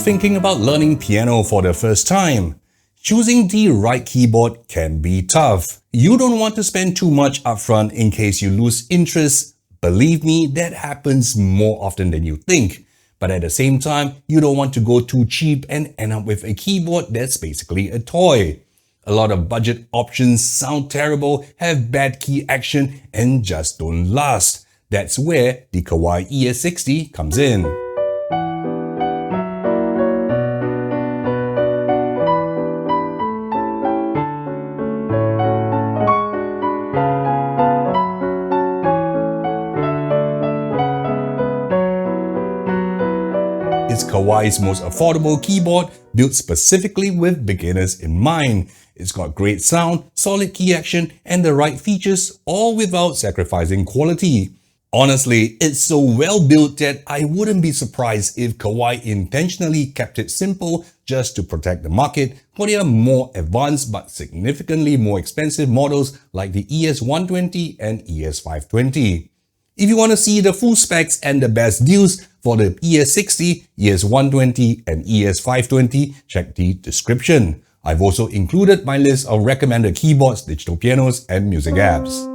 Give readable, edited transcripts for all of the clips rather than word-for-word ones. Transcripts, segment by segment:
thinking about learning piano for the first time? Choosing the right keyboard can be tough. You don't want to spend too much upfront in case you lose interest. Believe me, that happens more often than you think. But at the same time, you don't want to go too cheap and end up with a keyboard that's basically a toy. A lot of budget options sound terrible, have bad key action, and just don't last. That's where the Kawai ES60 comes in. It's Kawai's most affordable keyboard, built specifically with beginners in mind. It's got great sound, solid key action, and the right features, all without sacrificing quality. Honestly, it's so well built that I wouldn't be surprised if Kawai intentionally kept it simple just to protect the market for their more advanced but significantly more expensive models like the ES120 and ES520. If you want to see the full specs and the best deals for the ES60, ES120 and ES520, check the description. I've also included my list of recommended keyboards, digital pianos, and music apps.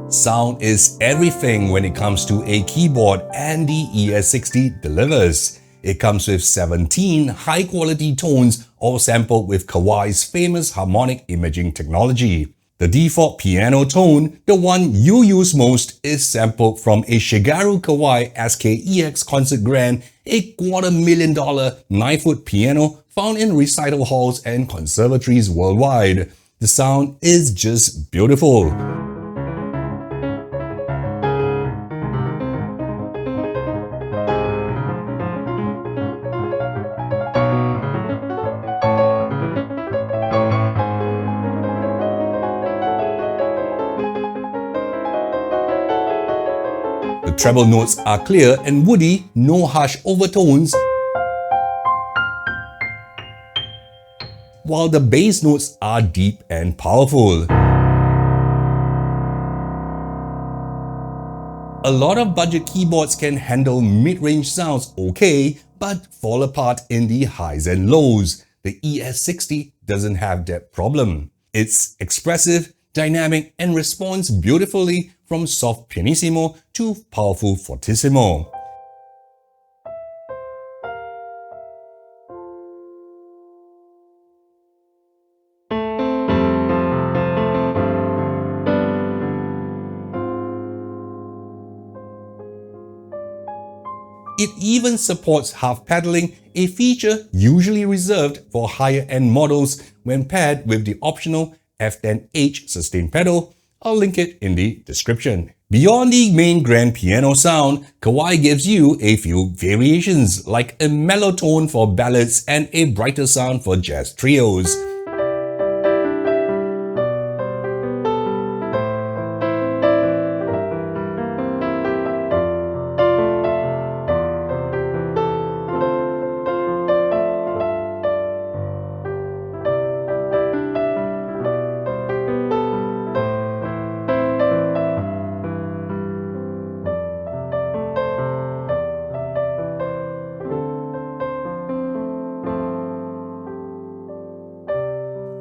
Sound is everything when it comes to a keyboard, and the ES60 delivers. It comes with 17 high-quality tones, all sampled with Kawai's famous harmonic imaging technology. The default piano tone, the one you use most, is sampled from a Shigeru Kawai SKEX Concert Grand, a $250,000 9-foot piano found in recital halls and conservatories worldwide. The sound is just beautiful. The treble notes are clear and woody, no harsh overtones, while the bass notes are deep and powerful. A lot of budget keyboards can handle mid-range sounds okay, but fall apart in the highs and lows. The ES60 doesn't have that problem. It's expressive, dynamic, and responds beautifully from soft pianissimo to powerful fortissimo. It even supports half pedaling, a feature usually reserved for higher-end models when paired with the optional F10H sustain pedal. I'll link it in the description. Beyond the main grand piano sound, Kawai gives you a few variations, like a mellow tone for ballads and a brighter sound for jazz trios.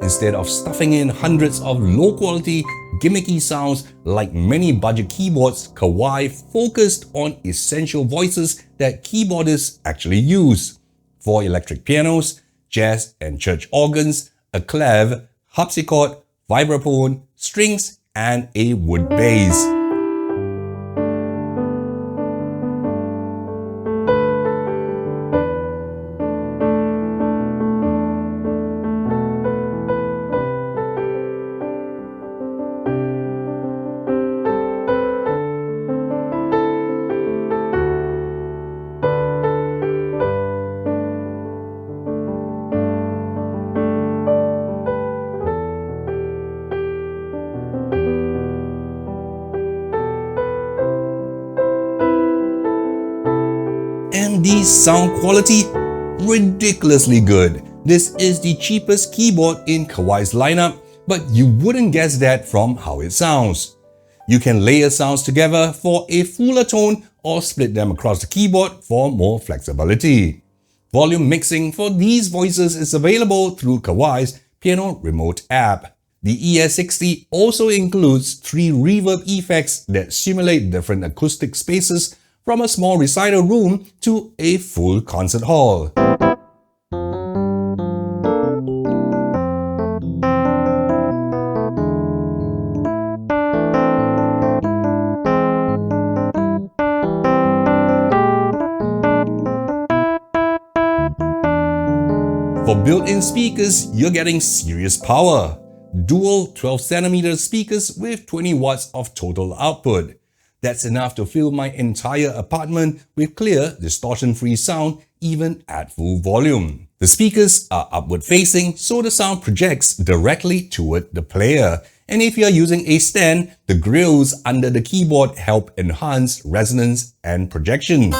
Instead of stuffing in hundreds of low-quality, gimmicky sounds like many budget keyboards, Kawai focused on essential voices that keyboardists actually use. 4 electric pianos, jazz and church organs, a clav, harpsichord, vibraphone, strings, and a wood bass. sound quality? Ridiculously good. This is the cheapest keyboard in Kawai's lineup, but you wouldn't guess that from how it sounds. You can layer sounds together for a fuller tone or split them across the keyboard for more flexibility. Volume mixing for these voices is available through Kawai's Piano Remote app. The ES60 also includes 3 reverb effects that simulate different acoustic spaces from a small recital room to a full concert hall. For built-in speakers, you're getting serious power. Dual 12cm speakers with 20 watts of total output. That's enough to fill my entire apartment with clear, distortion-free sound even at full volume. The speakers are upward facing, so the sound projects directly toward the player. And if you're using a stand, the grills under the keyboard help enhance resonance and projection.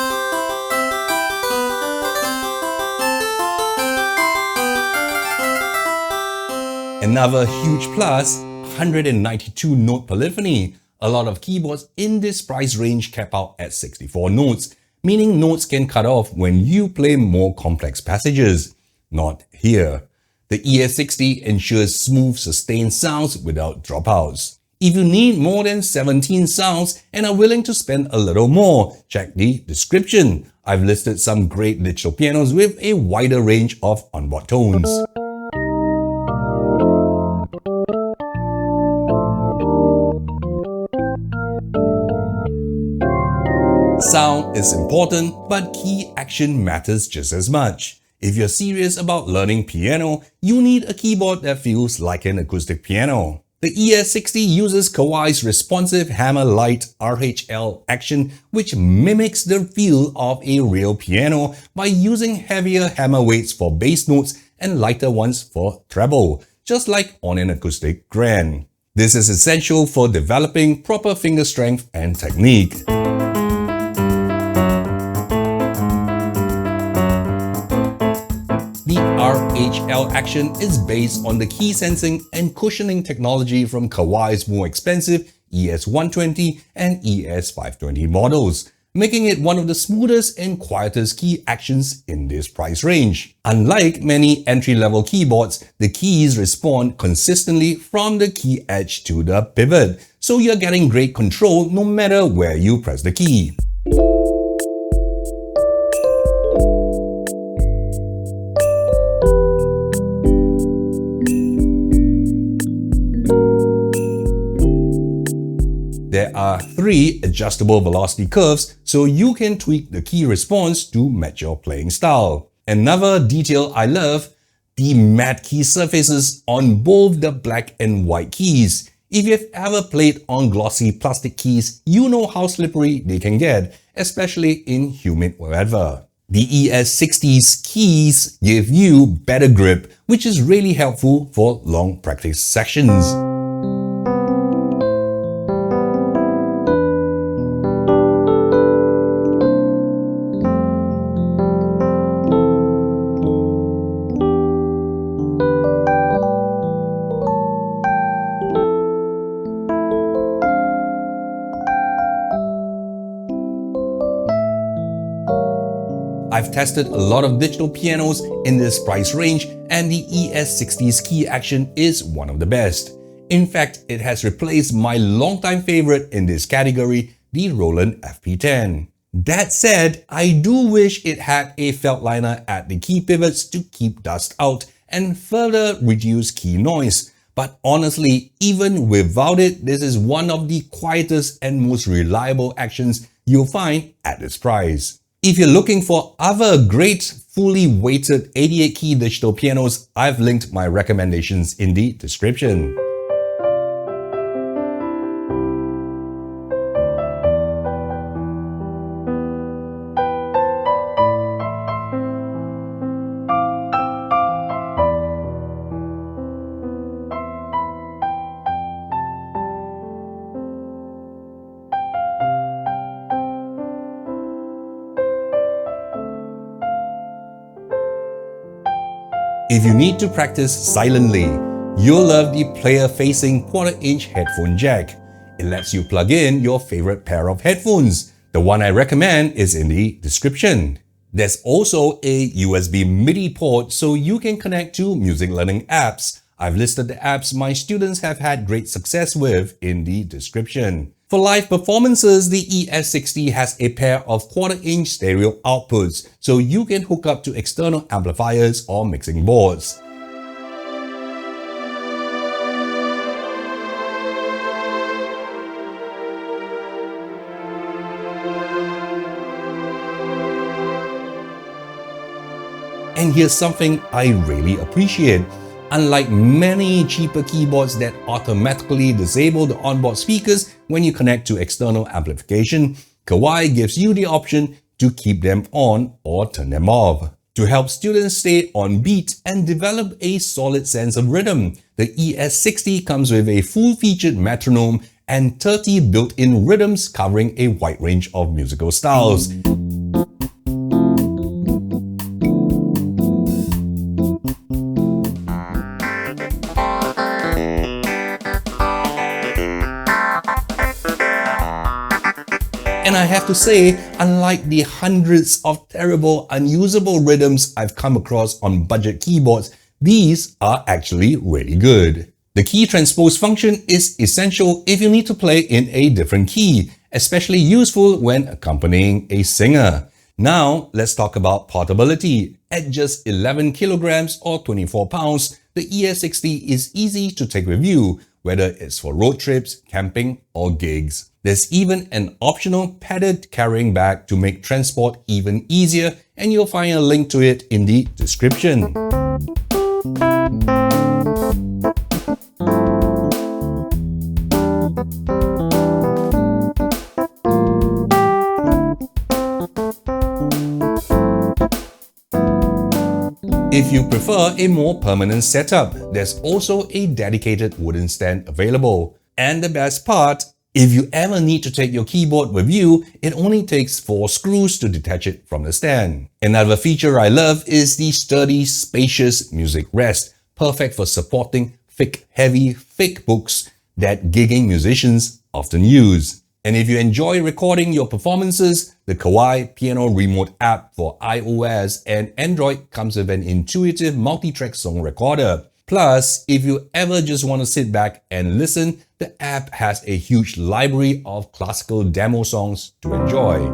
Another huge plus, 192 note polyphony. A lot of keyboards in this price range cap out at 64 notes, meaning notes can cut off when you play more complex passages. Not here. The ES60 ensures smooth, sustained sounds without dropouts. If you need more than 17 sounds and are willing to spend a little more, check the description. I've listed some great digital pianos with a wider range of onboard tones. Sound is important, but key action matters just as much. If you're serious about learning piano, you need a keyboard that feels like an acoustic piano. The ES60 uses Kawai's responsive hammer light RHL action, which mimics the feel of a real piano by using heavier hammer weights for bass notes and lighter ones for treble, just like on an acoustic grand. This is essential for developing proper finger strength and technique. The RHL action is based on the key sensing and cushioning technology from Kawai's more expensive ES120 and ES520 models, making it one of the smoothest and quietest key actions in this price range. Unlike many entry-level keyboards, the keys respond consistently from the key edge to the pivot, so you're getting great control no matter where you press the key. There are 3 adjustable velocity curves, so you can tweak the key response to match your playing style. Another detail I love, the matte key surfaces on both the black and white keys. If you've ever played on glossy plastic keys, you know how slippery they can get, especially in humid weather. The ES60's keys give you better grip, which is really helpful for long practice sessions. I've tested a lot of digital pianos in this price range, and the ES60's key action is one of the best. In fact, it has replaced my longtime favorite in this category, the Roland FP10. That said, I do wish it had a felt liner at the key pivots to keep dust out and further reduce key noise. But honestly, even without it, this is one of the quietest and most reliable actions you'll find at this price. If you're looking for other great fully weighted 88-key digital pianos, I've linked my recommendations in the description. If you need to practice silently, you'll love the player-facing quarter-inch headphone jack. It lets you plug in your favorite pair of headphones. The one I recommend is in the description. There's also a USB MIDI port so you can connect to music learning apps. I've listed the apps my students have had great success with in the description. For live performances, the ES60 has a pair of quarter-inch stereo outputs so you can hook up to external amplifiers or mixing boards. And here's something I really appreciate. Unlike many cheaper keyboards that automatically disable the onboard speakers when you connect to external amplification, Kawai gives you the option to keep them on or turn them off. To help students stay on beat and develop a solid sense of rhythm, the ES60 comes with a full-featured metronome and 30 built-in rhythms covering a wide range of musical styles. And I have to say, unlike the hundreds of terrible, unusable rhythms I've come across on budget keyboards, these are actually really good. The key transpose function is essential if you need to play in a different key, especially useful when accompanying a singer. Now, let's talk about portability. At just 11 kilograms or 24 pounds, the ES60 is easy to take with you, whether it's for road trips, camping, or gigs. There's even an optional padded carrying bag to make transport even easier, and you'll find a link to it in the description. If you prefer a more permanent setup, there's also a dedicated wooden stand available. And the best part, if you ever need to take your keyboard with you, it only takes 4 screws to detach it from the stand. Another feature I love is the sturdy, spacious music rest, perfect for supporting thick, heavy, thick books that gigging musicians often use. And if you enjoy recording your performances, the Kawai Piano Remote app for iOS and Android comes with an intuitive multi-track song recorder. Plus, if you ever just want to sit back and listen, the app has a huge library of classical demo songs to enjoy.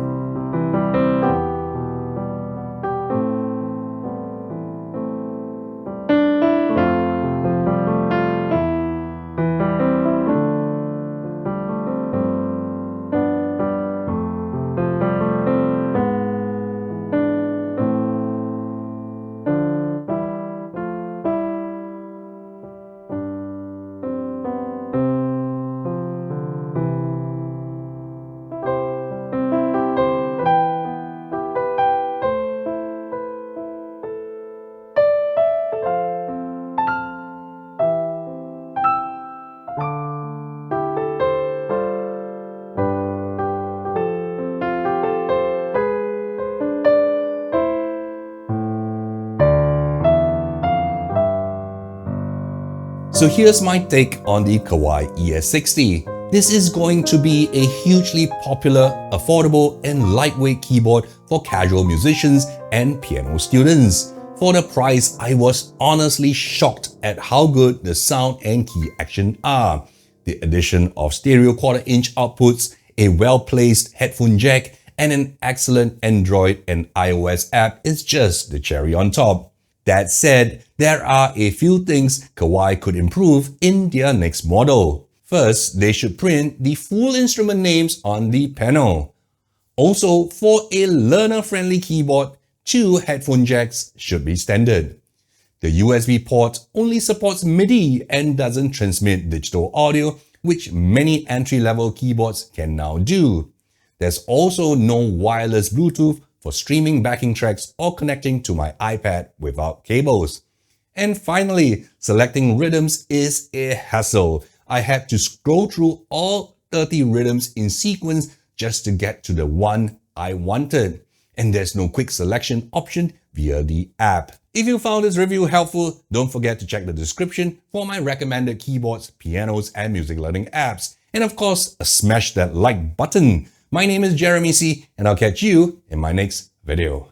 So here's my take on the Kawai ES60. This is going to be a hugely popular, affordable, and lightweight keyboard for casual musicians and piano students. For the price, I was honestly shocked at how good the sound and key action are. The addition of stereo quarter-inch outputs, a well-placed headphone jack, and an excellent Android and iOS app is just the cherry on top. That said, there are a few things Kawai could improve in their next model. First, they should print the full instrument names on the panel. Also, for a learner-friendly keyboard, 2 headphone jacks should be standard. The USB port only supports MIDI and doesn't transmit digital audio, which many entry-level keyboards can now do. There's also no wireless Bluetooth for streaming backing tracks or connecting to my iPad without cables. And finally, selecting rhythms is a hassle. I had to scroll through all 30 rhythms in sequence just to get to the one I wanted. And there's no quick selection option via the app. If you found this review helpful, don't forget to check the description for my recommended keyboards, pianos, and music learning apps. And of course, smash that like button. My name is Jeremy C, and I'll catch you in my next video.